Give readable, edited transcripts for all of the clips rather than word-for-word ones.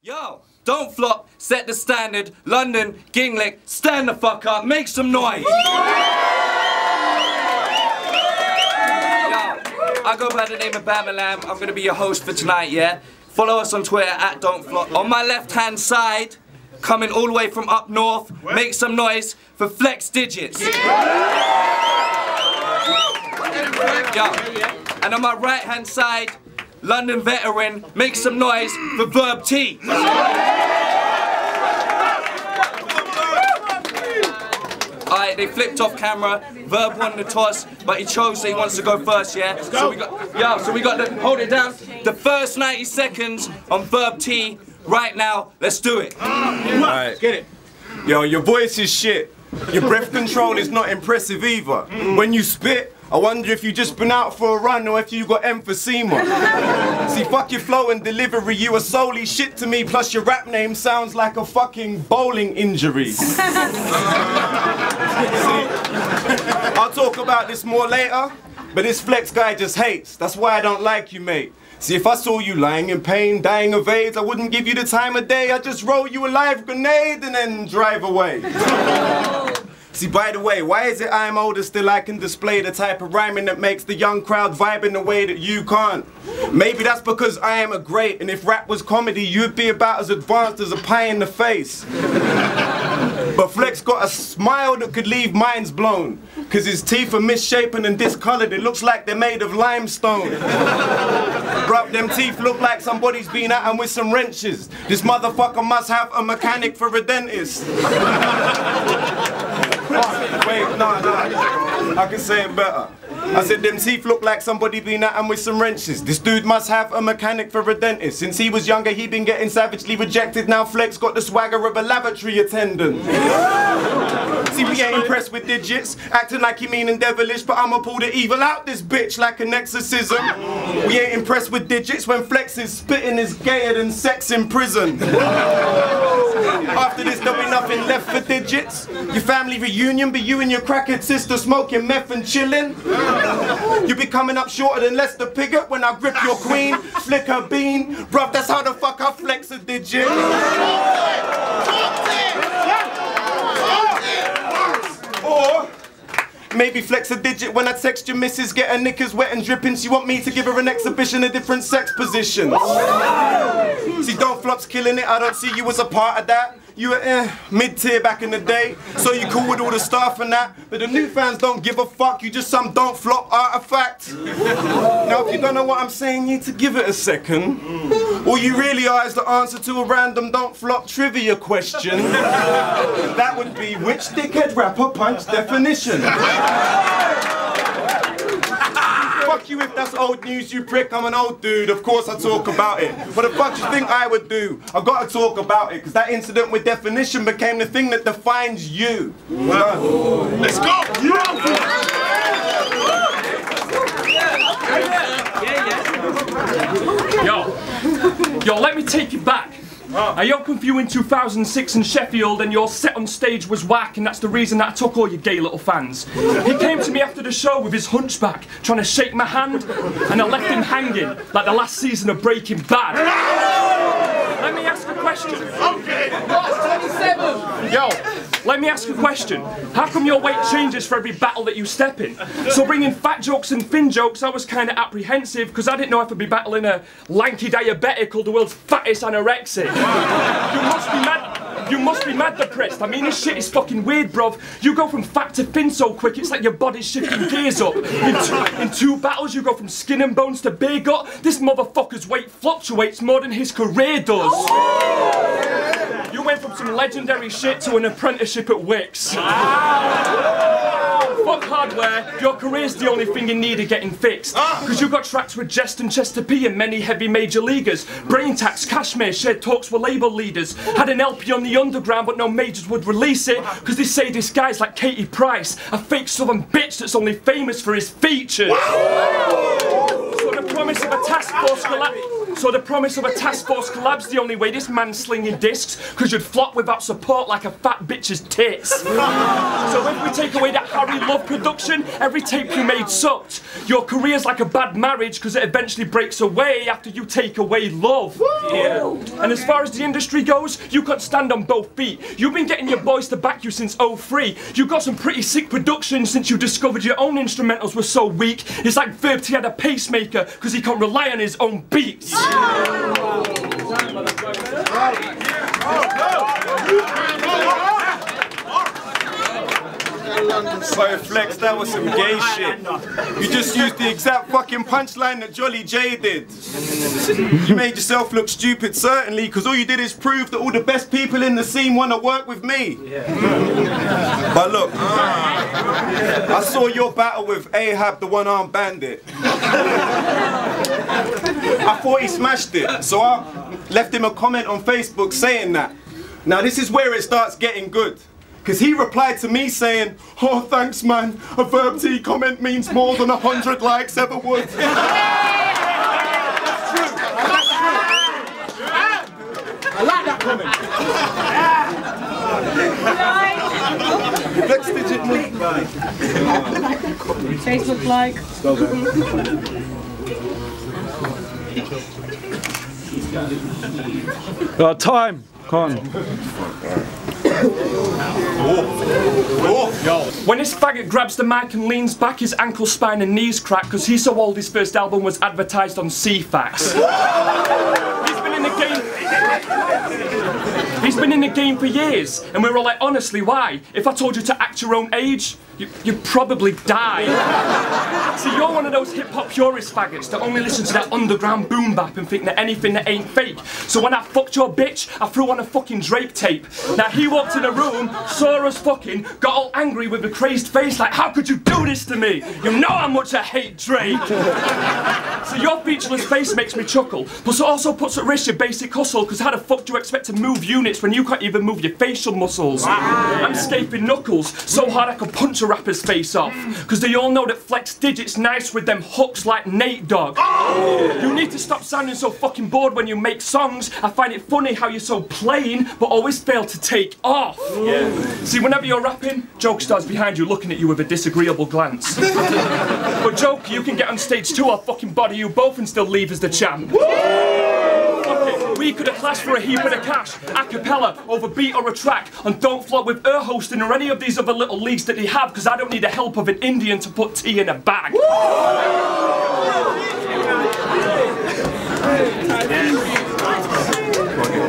Yo, don't flop, set the standard, London, Ginglick, stand the fuck up, make some noise! Yo, I go by the name of Bamalam, I'm gonna be your host for tonight, yeah? Follow us on Twitter at Don't Flop. On my left hand side, coming all the way from up north, make some noise for Flex Digits. Yo, and on my right hand side, London veteran, make some noise for Verb T. Alright, they flipped off camera. Verb won the toss, but he chose that he wants to go first, yeah? So we got the, hold it down. The first 90 seconds on Verb T right now. Let's do it. Alright, get it. Yo, your voice is shit. Your breath control is not impressive either. When you spit, I wonder if you just been out for a run or if you got emphysema. See, fuck your flow and delivery, you are solely shit to me, plus your rap name sounds like a fucking bowling injury. See, I'll talk about this more later, but this Flex guy just hates. That's why I don't like you, mate. See, if I saw you lying in pain, dying of AIDS, I wouldn't give you the time of day. I'd just roll you a live grenade and then drive away. See, by the way, why is it I'm older still I can display the type of rhyming that makes the young crowd vibe in a way that you can't? Maybe that's because I am a great, and if rap was comedy, you'd be about as advanced as a pie in the face. But Flex got a smile that could leave minds blown, cause his teeth are misshapen and discolored. It looks like they're made of limestone. Bruh, them teeth look like somebody's been at them with some wrenches. This motherfucker must have a mechanic for a dentist. Wait, no, I can say it better. I said them teeth look like somebody been at him with some wrenches. This dude must have a mechanic for a dentist. Since he was younger, he been getting savagely rejected. Now Flex got the swagger of a lavatory attendant. See, we ain't impressed with digits, acting like you mean and devilish, but I'ma pull the evil out this bitch like an exorcism. We ain't impressed with digits when Flex is spitting is gayer than sex in prison. After this, there'll be nothing left for digits. Your family reunion, be you and your crackhead sister smoking meth and chilling. You'll be coming up shorter than Lester Piggott when I grip your queen, flick her bean. Bruv, that's how the fuck I flex a digit. Or maybe flex a digit when I text your missus, get her knickers wet and dripping. She want me to give her an exhibition of different sex positions. See, Don't Flop's killing it, I don't see you as a part of that. You were mid-tier back in the day, so you cool with all the staff and that. But the new fans don't give a fuck, you just some Don't Flop artifact. Now if you don't know what I'm saying, you need to give it a second. All you really are is the answer to a random Don't Flop trivia question. That would be, which dickhead rapper punched definition? Fuck you if that's old news, you prick. I'm an old dude, of course I talk about it. What the fuck do you think I would do? I gotta talk about it, because that incident with definition became the thing that defines you. Let's go! Yo, let me take you back. I opened for you in 2006 in Sheffield and your set on stage was whack, and that's the reason that I took all your gay little fans. He came to me after the show with his hunchback, trying to shake my hand, and I left him hanging like the last season of Breaking Bad. Let me ask a question. Okay. What's 27? Yo, let me ask a question. How come your weight changes for every battle that you step in? So bringing fat jokes and thin jokes, I was kind of apprehensive because I didn't know if I'd be battling a lanky diabetic called the world's fattest anorexic. You must be mad depressed. I mean, this shit is fucking weird, bruv. You go from fat to thin so quick, it's like your body's shifting gears up. In two battles, you go from skin and bones to beer gut. This motherfucker's weight fluctuates more than his career does. You went from some legendary shit to an apprenticeship at Wix. Fuck hardware, your career's the only thing in need of getting fixed. Because you got tracks with Jest and Chester P and many heavy major leaguers. Brain Tax, Cashmere, shared talks with label leaders. Had an LP on the underground but no majors would release it. Because they say this guy's like Katie Price, a fake southern bitch that's only famous for his features. So the promise of a task force collapse. So the promise of a task force collab's the only way this man's slinging discs, because you'd flop without support like a fat bitch's tits. So if we take away that Harry Love production, every tape you made sucked. Your career's like a bad marriage, because it eventually breaks away after you take away love. Yeah. And as far as the industry goes, you can't stand on both feet. You've been getting your boys to back you since '03. You got some pretty sick production since you discovered your own instrumentals were so weak. It's like VERB had a pacemaker, because he can't rely on his own beats. So Flex, that was some gay shit. You just used the exact fucking punchline that Jolly J did. You made yourself look stupid, certainly, because all you did is prove that all the best people in the scene want to work with me. But look, I saw your battle with Ahab, the one-armed bandit. I thought he smashed it, so I left him a comment on Facebook saying that. Now this is where it starts getting good. Because he replied to me saying, "Oh, thanks, man. A VERB T comment means more than 100 likes ever would." That's true. That's true. I like that comment. Flex digit Facebook like. Time. Come on. When this faggot grabs the mic and leans back, his ankle, spine and knees crack, because he's so old his first album was advertised on CFAX. He's been in the game for years, and we were all like, honestly, why? If I told you to act your own age, you'd probably die. See, you're one of those hip-hop purist faggots that only listen to that underground boom bap and think that anything that ain't fake. So when I fucked your bitch, I threw on a fucking Drake tape. Now he walked in the room, saw us fucking, got all angry with a crazed face like, how could you do this to me? You know how much I hate Drake. So your featureless face makes me chuckle, but it also puts at risk your basic hustle, because how the fuck do you expect to move units when you can't even move your facial muscles? I'm scaping knuckles so hard I could punch a rapper's face off, because they all know that Flex Digit's nice with them hooks like Nate Dogg. You need to stop sounding so fucking bored when you make songs. I find it funny how you're so plain but always fail to take off. See, whenever you're rapping, Joke starts behind you looking at you with a disagreeable glance. But Joke, you can get on stage too, I'll fucking body you both and still leave as the champ. We could have clashed for a heap of the cash, a cappella, over beat or a track, and don't flop with her hosting or any of these other little leagues that they have, because I don't need the help of an Indian to put tea in a bag.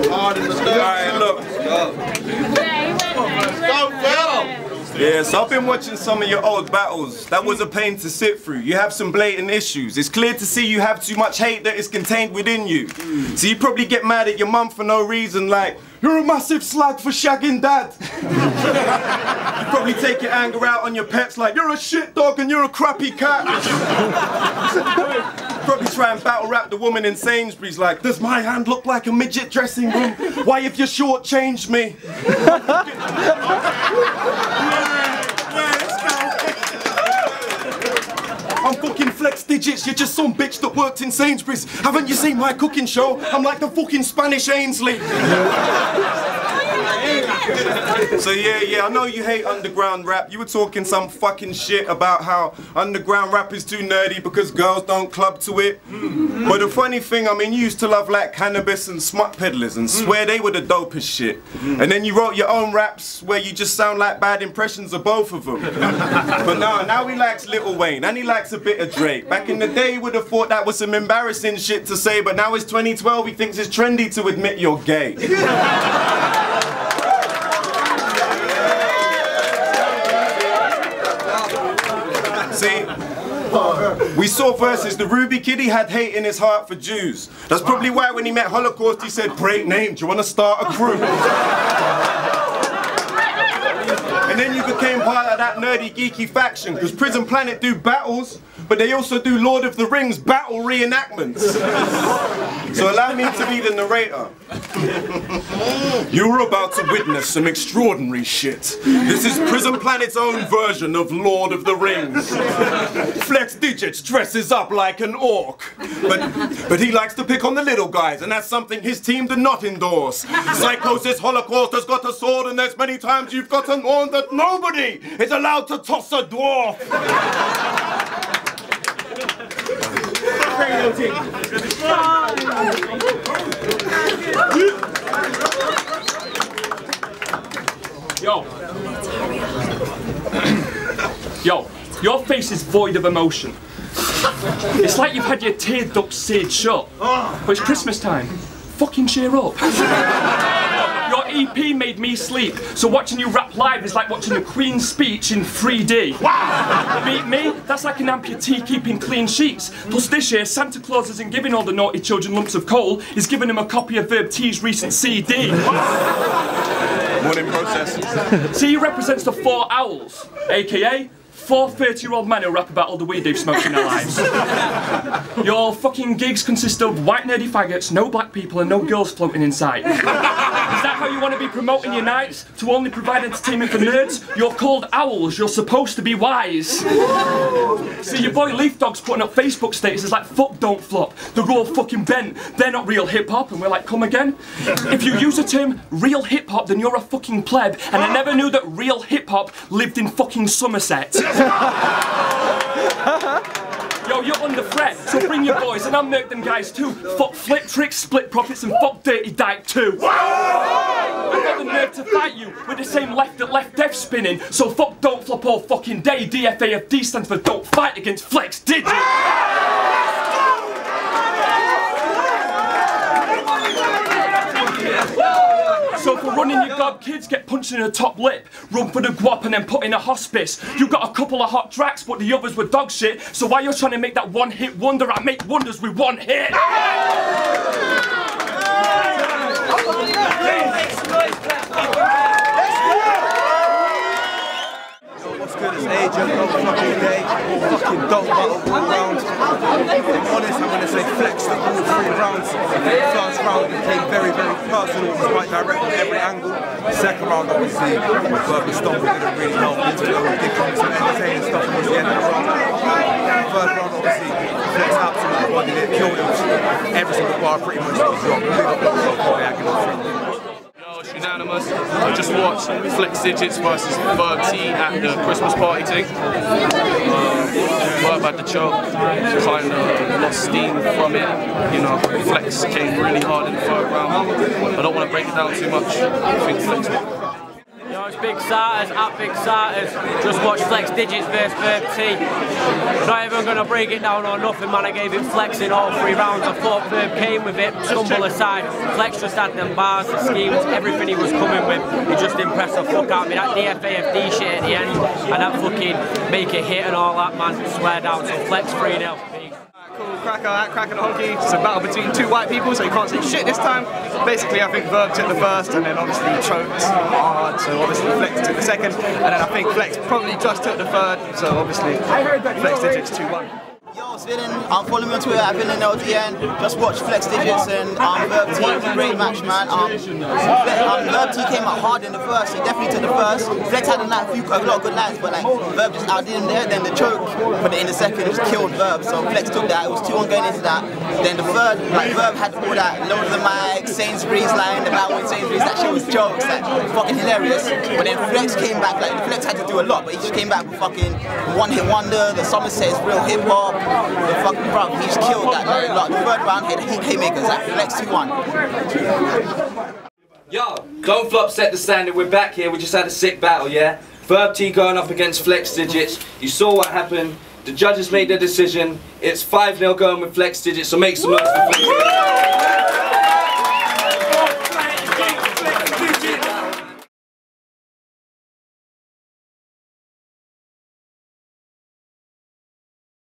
Alright, look. Yeah, so I've been watching some of your old battles. That was a pain to sit through. You have some blatant issues. It's clear to see you have too much hate that is contained within you. So you probably get mad at your mum for no reason, like, "You're a massive slag for shagging dad." You probably take your anger out on your pets like, "You're a shit dog and you're a crappy cat." Probably try and battle rap the woman in Sainsbury's like, "Does my hand look like a midget dressing room? Why have you shortchanged me?" I'm fucking Flex Digits, you're just some bitch that worked in Sainsbury's. Haven't you seen my cooking show? I'm like the fucking Spanish Ainsley. So yeah, I know you hate underground rap. You were talking some fucking shit about how underground rap is too nerdy because girls don't club to it. But the funny thing, I mean, you used to love like cannabis and smut peddlers and swear they were the dopest shit. And then you wrote your own raps where you just sound like bad impressions of both of them. But now he likes Lil Wayne and he likes a bit of Drake. Back in the day, he would have thought that was some embarrassing shit to say, but now it's 2012, he thinks it's trendy to admit you're gay. See, we saw versus the Ruby Kid, he had hate in his heart for Jews. That's probably why when he met Holocaust he said, "Great name, do you want to start a crew?" And then you became part of that nerdy geeky faction, because Prison Planet do battles, but they also do Lord of the Rings battle reenactments. So allow me to be the narrator. You're about to witness some extraordinary shit. This is Prison Planet's own version of Lord of the Rings. Flex Digits dresses up like an orc, but he likes to pick on the little guys, and that's something his team do not endorse. Psychosis Holocaust has got a sword, and there's many times you've got to warn that nobody is allowed to toss a dwarf. Yo, your face is void of emotion. It's like you've had your tear ducts seared shut. But it's Christmas time. Fucking cheer up. Your EP made me sleep, so watching you rap live is like watching the Queen's speech in 3D. Beat me? That's like an amputee keeping clean sheets. Plus this year, Santa Claus isn't giving all the naughty children lumps of coal, he's giving them a copy of Verb T's recent CD. One in process. See, he represents the 4 owls, aka 4 30-year-old men who rap about all the weed they've smoked in their lives. Your fucking gigs consist of white nerdy faggots, no black people and no girls floating inside. Is that how you want to be promoting your nights? To only provide entertainment for nerds? You're called owls, you're supposed to be wise. See, your boy Leaf Dog's putting up Facebook statuses like fuck don't flop, they're all fucking bent, they're not real hip hop, and we're like come again? If you use the term real hip hop then you're a fucking pleb, and I never knew that real hip hop lived in fucking Somerset. Yo, you're under threat, so bring your boys and I'll murk them guys too. Fuck Flip Tricks, Split Profits and fuck Dirty Dyke too. I've got the nerve to fight you with the same left that left death spinning, so fuck don't flop all fucking day. DFAFD stands for don't fight against Flex Digits. So for running your god kids get punched in the top lip, run for the guap and then put in a hospice. You got a couple of hot tracks but the others were dog shit, so while you're trying to make that one hit wonder, I make wonders with one hit. What's good as agent, no fucking day, fucking dope battle all round. If I'm honest, I'm gonna say Flex took all 3 rounds. The first round became very, very personal, it was quite direct on every angle. Second round, obviously, with Verb and Stomp didn't really help into it. We did come to some entertaining stuff towards the end of the round. Third round, obviously, Flex absolutely bodied it, killed him. Every single bar pretty much was dropped. Big up himself for the agony. It's unanimous. I just watched Flex Digits versus Verb T at the Christmas party thing. Verb had the choke, kind of lost steam from it. You know, Flex came really hard in the 3rd round. I don't want to break it down too much. I think Flex won. Yo, it's Big Starters at Big Starters. Just watch Flex Digits versus Verb T. Not even going to break it down or nothing, man. I gave it Flex in all 3 rounds. I thought Verb came with it, stumble aside. Flex just had them bars, the schemes, everything he was coming with. He just impressed the fuck out of me. That DFAFD shit at the end, and that fucking make it hit and all that, man. Swear down. So Flex 3-0. Cool, Cracker at Cracker the Honky. It's a battle between 2 white people, so you can't say shit this time. Basically, I think Verb took the first, and then obviously choked hard, so obviously Flex took the second, and then I think Flex probably just took the 3rd, so obviously Flex Digits 2-1. Yo, it's Villain. Follow me on Twitter at VillainLDN. Just watch Flex Digits and Verb T. It was a great match, man. Verb T came out hard in the first. He definitely took the first. Flex had a lot of good lines, but like Verb just outdid him there. Then the choke put it in the second, just killed Verb. So Flex took that. It was 2-1 going into that. Then the 3rd, like Verb had all that load of the mic, Sainsbury's line, the battle with Sainsbury's. That shit was jokes, like fucking hilarious. But then Flex came back. Like Flex had to do a lot, but he just came back with fucking one hit wonder. The Somerset is real hip hop. The fucking bro, he just killed that very lot. The 3rd round haymakers, that Flex 2-1. Yo, don't flop set the standard, we're back here, we just had a sick battle, yeah? Verb T going up against Flex Digits, you saw what happened, the judges made their decision, it's 5-0 going with Flex Digits, so make some noise for Flex Digits.